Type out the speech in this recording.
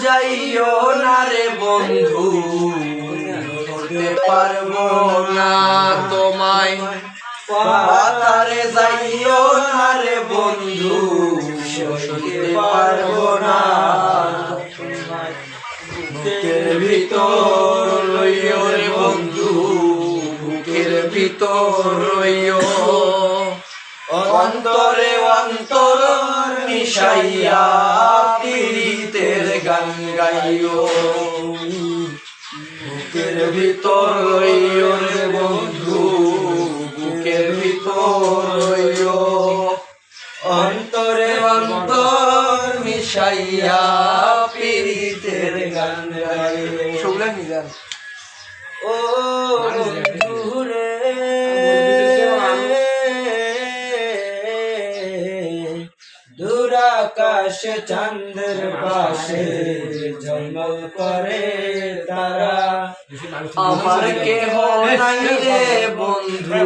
যাইও না রে বন্ধু, ধরতে পারবো না তোমায়। পাতারে যাইও না রে বন্ধু, সইতে পারবো না। বুকের ভিতর লইও রে বন্ধু, বুকের ভিতর রইও। অন্তরে অন্তর মিশাইয়া পীড়িতের গান গাইও। বুকের ভিতর রইও রে বন্ধু, বুকের ভিতর রইও। অন্তরে অন্তর মিশাইয়া পীড়িতের গান গাইও। শুনলেন নি গান? ও বন্ধুরে দূর আকাশে চাঁদের পাশে ঝলমল করে তারা, আমার কেহ নাই রে বন্ধু।